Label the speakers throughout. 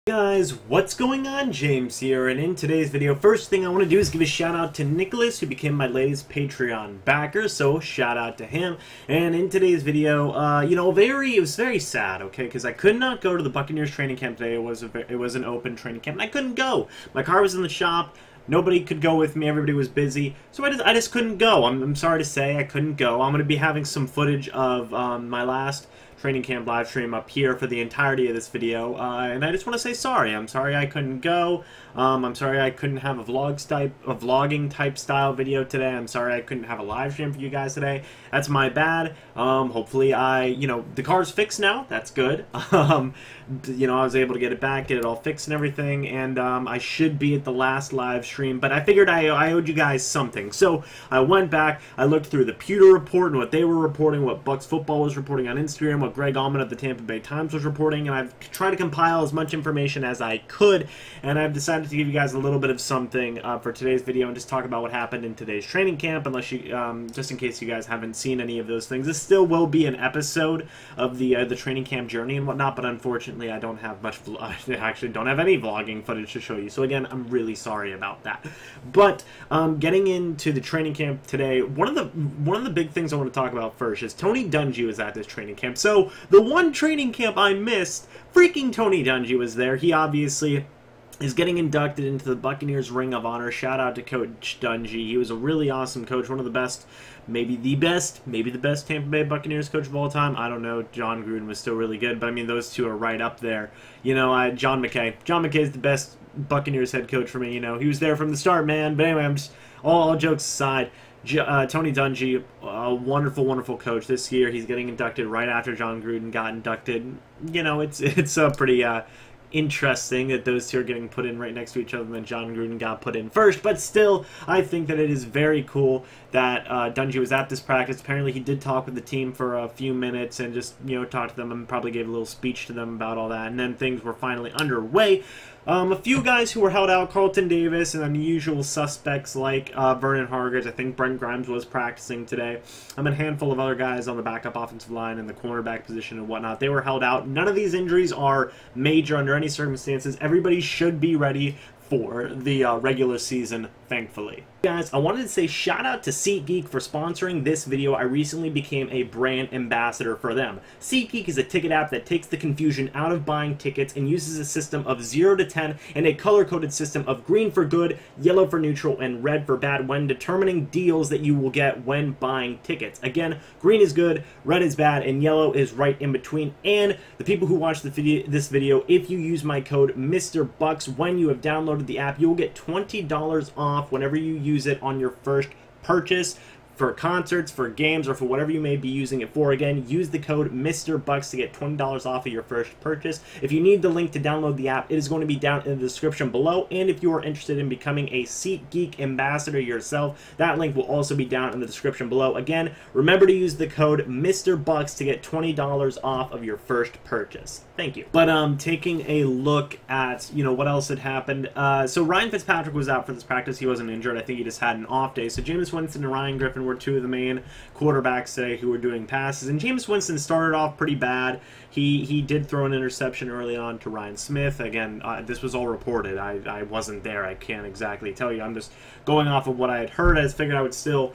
Speaker 1: Guys, what's going on? James here, and in today's video, first thing I want to do is give a shout out to Nicholas, who became my latest Patreon backer, so shout out to him. And in today's video, it was very sad, okay, because I could not go to the Buccaneers training camp today. It was an open training camp, and I couldn't go. My car was in the shop. Nobody could go with me. Everybody was busy, so I just couldn't go. I'm sorry to say I couldn't go. I'm going to be having some footage of my last training camp live stream up here for the entirety of this video, and I just want to say sorry. I'm sorry I couldn't go. I'm sorry I couldn't have a vlogging type style video today. I'm sorry I couldn't have a live stream for you guys today. That's my bad. Hopefully the car's fixed now. That's good. I was able to get it back, get it all fixed and everything, and I should be at the last live stream, but I figured I owed you guys something. So I went back, I looked through the Pewter report and what they were reporting, what Bucs football was reporting on Instagram, what Greg Allman of the Tampa Bay Times was reporting, and I've tried to compile as much information as I could, and I've decided to give you guys a little bit of something for today's video and just talk about what happened in today's training camp, unless you, just in case you guys haven't seen any of those things. This still will be an episode of the training camp journey and whatnot, but unfortunately I don't have much, I actually don't have any vlogging footage to show you, so again, I'm really sorry about that. But getting into the training camp today, one of the big things I want to talk about first is Tony Dungy was at this training camp. So the one training camp I missed, freaking Tony Dungy was there. He obviously is getting inducted into the Buccaneers Ring of Honor. Shout out to Coach Dungy. He was a really awesome coach, one of the best, maybe the best Tampa Bay Buccaneers coach of all time. I don't know. John Gruden was still really good, but I mean, those two are right up there. John McKay. John McKay is the best Buccaneers head coach for me. He was there from the start, man. But anyway, I'm just all jokes aside. Tony Dungy, a wonderful, wonderful coach this year. He's getting inducted right after John Gruden got inducted. It's a pretty interesting that those two are getting put in right next to each other, and then John Gruden got put in first. But still, I think that it is very cool that Dungy was at this practice. Apparently, he did talk with the team for a few minutes and just talked to them and probably gave a little speech to them about all that. And then things were finally underway. A few guys who were held out, Carlton Davis and unusual suspects like Vernon Hargreaves. I think Brent Grimes was practicing today. A handful of other guys on the backup offensive line and the cornerback position and whatnot. They were held out. None of these injuries are major under any circumstances. Everybody should be ready for the regular season, thankfully. Guys, I wanted to say shout out to SeatGeek for sponsoring this video. I recently became a brand ambassador for them. SeatGeek is a ticket app that takes the confusion out of buying tickets and uses a system of 0 to 10 and a color-coded system of green for good, yellow for neutral, and red for bad when determining deals that you will get when buying tickets. Again, green is good, red is bad, and yellow is right in between. And the people who watch this video, if you use my code MrBucs when you have downloaded the app, you will get $20 off whenever you use it on your first purchase for concerts, for games, or for whatever you may be using it for. Again, use the code MrBucs to get $20 off of your first purchase. If you need the link to download the app, it is going to be down in the description below. And if you are interested in becoming a SeatGeek ambassador yourself, that link will also be down in the description below. Again, remember to use the code MrBucs to get $20 off of your first purchase. Thank you. But taking a look at what else had happened. So Ryan Fitzpatrick was out for this practice. He wasn't injured. I think he just had an off day. So Jameis Winston and Ryan Griffin were two of the main quarterbacks today who were doing passes. And Jameis Winston started off pretty bad. He did throw an interception early on to Ryan Smith. Again, this was all reported. I wasn't there. I can't exactly tell you. I'm just going off of what I had heard. I just figured I would still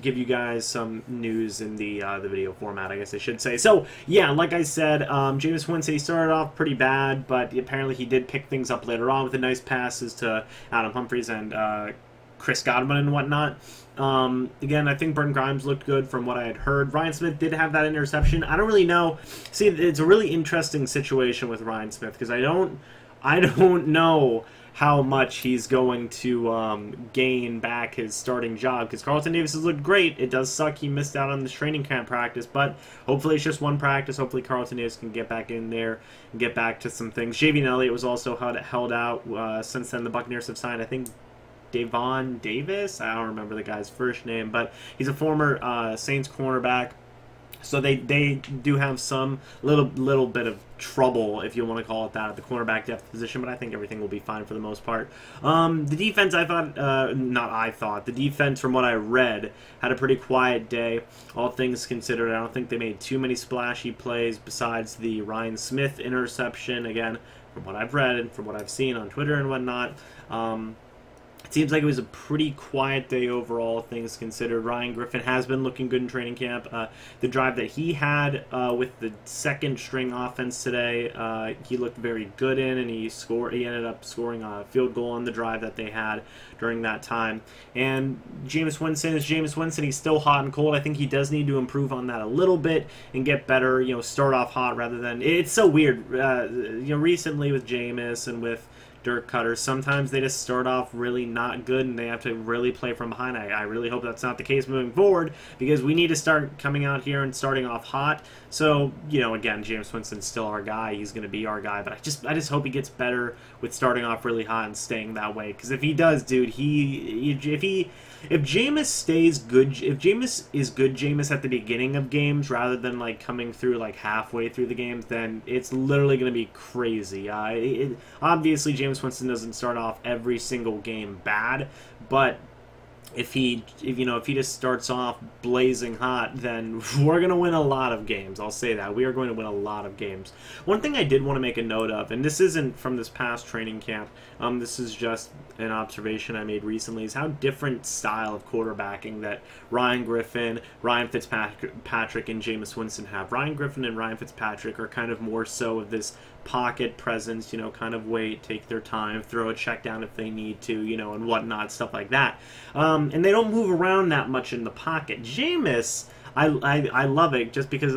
Speaker 1: give you guys some news in the video format, I guess I should say. So yeah, like I said, Jameis Winston, he started off pretty bad, but apparently he did pick things up later on with the nice passes to Adam Humphries and Chris Godwin and whatnot. Again, I think Brent Grimes looked good from what I had heard. Ryan Smith did have that interception. I don't really know. See, it's a really interesting situation with Ryan Smith because I don't know how much he's going to gain back his starting job, because Carlton Davis has looked great. It does suck he missed out on this training camp practice, but hopefully it's just one practice. Hopefully Carlton Davis can get back in there and get back to some things. Javian Elliott was also held out. Since then, the Buccaneers have signed, I think, Davon Davis. I don't remember the guy's first name, but he's a former Saints cornerback. So they do have some little bit of trouble, if you want to call it that, at the cornerback depth position, but I think everything will be fine for the most part. The defense, the defense, from what I read, had a pretty quiet day, all things considered. I don't think they made too many splashy plays besides the Ryan Smith interception. Again, from what I've read and from what I've seen on Twitter and whatnot, it seems like it was a pretty quiet day overall, things considered. Ryan Griffin has been looking good in training camp. The drive that he had with the second string offense today, he looked very good in, and he ended up scoring a field goal on the drive that they had during that time. And Jameis Winston is Jameis Winston. He's still hot and cold. I think he does need to improve on that a little bit and get better. Start off hot rather than. It's so weird. Recently with Jameis and with Dirk Cutter, sometimes they just start off really not good and they have to really play from behind. I really hope that's not the case moving forward, because we need to start coming out here and starting off hot. So, again, Jameis Winston's still our guy. He's going to be our guy, but I just hope he gets better with starting off really hot and staying that way, because if he does, dude, if Jameis stays good, if Jameis is good Jameis at the beginning of games rather than like coming through like halfway through the games, then it's literally going to be crazy. Obviously, Jameis Winston doesn't start off every single game bad, but if he just starts off blazing hot, then we're going to win a lot of games. I'll say that. We are going to win a lot of games. One thing I did want to make a note of, and this isn't from this past training camp, this is just an observation I made recently, is how different style of quarterbacking that Ryan Griffin, Ryan Fitzpatrick, and Jameis Winston have. Ryan Griffin and Ryan Fitzpatrick are kind of more so of this pocket presence, kind of wait, take their time, throw a check down if they need to, and whatnot, stuff like that. And they don't move around that much in the pocket. Jameis, I love it just because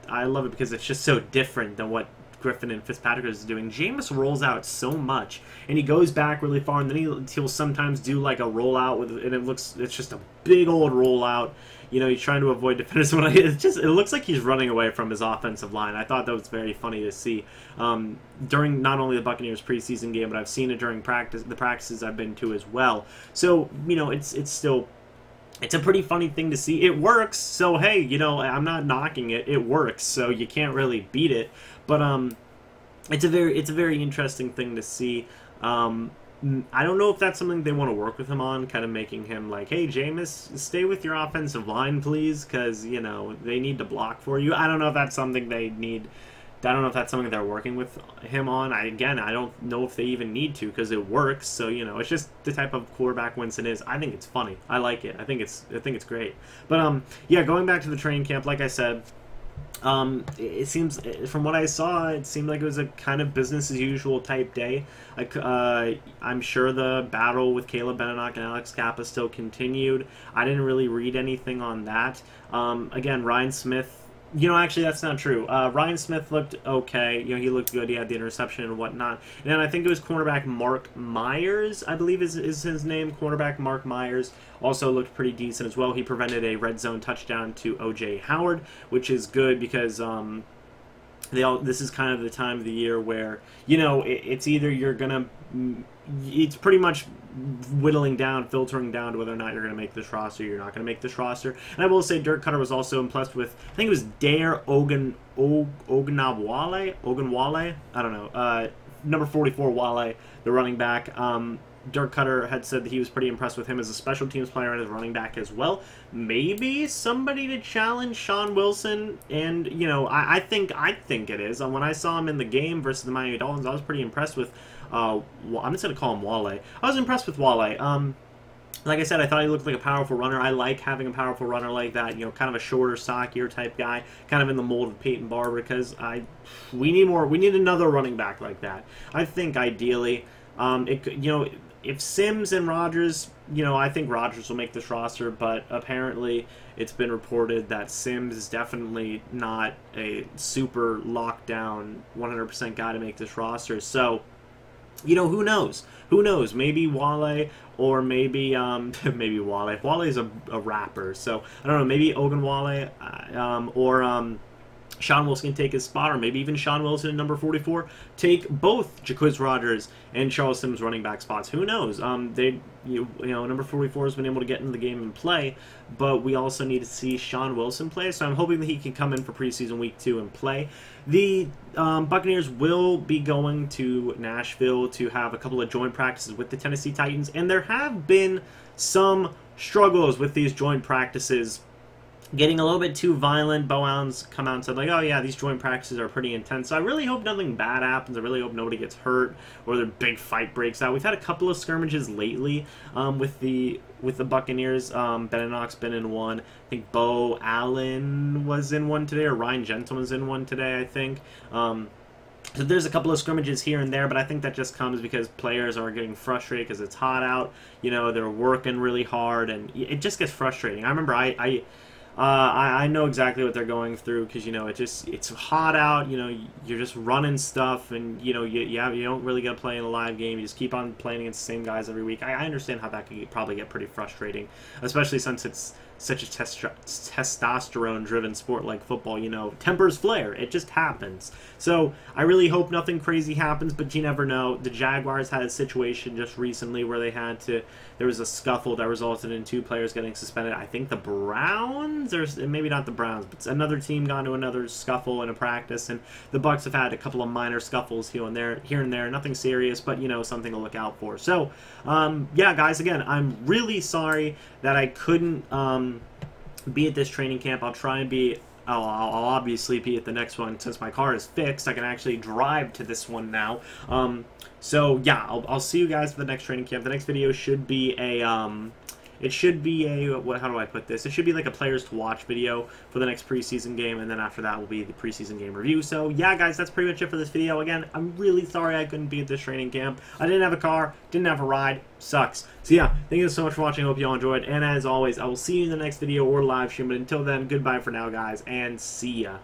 Speaker 1: I love it because it's just so different than what Griffin and Fitzpatrick is doing. Jameis rolls out so much, and he goes back really far, and then he'll sometimes do like a rollout and it's just a big old rollout. He's trying to avoid defenders. It looks like he's running away from his offensive line. I thought that was very funny to see during not only the Buccaneers preseason game, but I've seen it during the practices I've been to as well. So it's a pretty funny thing to see. It works, so hey, I'm not knocking it. It works, so you can't really beat it. But it's a very interesting thing to see. I don't know if that's something they want to work with him on, kind of making him like, hey, Jameis, stay with your offensive line, please, because, they need to block for you. I don't know if that's something they need. I don't know if that's something they're working with him on. I don't know if they even need to, because it works. So, it's just the type of quarterback Winston is. I think it's funny. I like it. I think it's great. But, yeah, going back to the training camp, like I said, it seems, from what I saw, it seemed like it was a kind of business as usual type day. I'm sure the battle with Caleb Benenoch and Alex Kappa still continued. I didn't really read anything on that. Again, Ryan Smith, actually that's not true. Ryan Smith looked okay. He looked good. He had the interception and whatnot. And then I think it was cornerback Mark Myers, I believe is his name. Cornerback Mark Myers also looked pretty decent as well. He prevented a red zone touchdown to O.J. Howard, which is good because this is kind of the time of the year where, it's either it's pretty much whittling down, filtering down to whether or not you're going to make this roster, you're not going to make this roster. And I will say Dirk Cutter was also impressed with, I think it was Dare Ogunwale, I don't know, number 44 Wale, the running back. Dirk Cutter had said that he was pretty impressed with him as a special teams player and as a running back as well. Maybe somebody to challenge Sean Wilson, and I think it is. When I saw him in the game versus the Miami Dolphins, I was pretty impressed with. I'm just gonna call him Wale. I was impressed with Wale. Like I said, I thought he looked like a powerful runner. I like having a powerful runner like that. Kind of a shorter, stockier type guy, kind of in the mold of Peyton Barber. Because we need more. We need another running back like that. I think ideally, if Sims and Rodgers, I think Rodgers will make this roster, but apparently it's been reported that Sims is definitely not a super lockdown 100% guy to make this roster. So, who knows? Who knows? Maybe Wale, or maybe maybe Wale. Wale is a rapper, so I don't know. Maybe Ogunwale, or Sean Wilson can take his spot, or maybe even Sean Wilson at number 44 take both Jaquiz Rodgers and Charles Sims running back spots. Who knows? Number 44 has been able to get into the game and play, but we also need to see Sean Wilson play. So I'm hoping that he can come in for preseason week 2 and play. The Buccaneers will be going to Nashville to have a couple of joint practices with the Tennessee Titans, and there have been some struggles with these joint practices getting a little bit too violent. Bowen's come out and said, like, oh yeah, these joint practices are pretty intense. So I really hope nothing bad happens. I really hope nobody gets hurt or the big fight breaks out. We've had a couple of skirmishes lately with the Buccaneers. Beninock's been in one. I think Bo Allen was in one today, or Ryan Gentleman's in one today, I think. So there's a couple of scrimmages here and there, but I think that just comes because players are getting frustrated because it's hot out. You know, they're working really hard, and it just gets frustrating. I remember I know exactly what they're going through because, you know, it's hot out. You know, you're just running stuff, and you know you don't really get to play in a live game. You just keep on playing against the same guys every week. I understand how that could probably get pretty frustrating, especially since it's such a testosterone-driven sport like football. You know, tempers flare. It just happens. So I really hope nothing crazy happens, but you never know. The Jaguars had a situation just recently where there was a scuffle that resulted in 2 players getting suspended. I think the Browns, or maybe not the Browns, but another team got into another scuffle in a practice, and the Bucs have had a couple of minor scuffles here and there. Nothing serious, but, you know, something to look out for. So, yeah, guys, again, I'm really sorry that I couldn't be at this training camp. I'll try and be. I'll obviously be at the next one since my car is fixed. I can actually drive to this one now. So yeah, I'll see you guys for the next training camp. The next video should be a how do I put this? It should be like a players to watch video for the next preseason game, and then after that will be the preseason game review. So yeah, guys, that's pretty much it for this video. Again, I'm really sorry I couldn't be at this training camp. I didn't have a car, didn't have a ride, sucks. So yeah, thank you so much for watching. I hope you all enjoyed, and as always, I will see you in the next video or live stream. But until then, goodbye for now, guys, and see ya.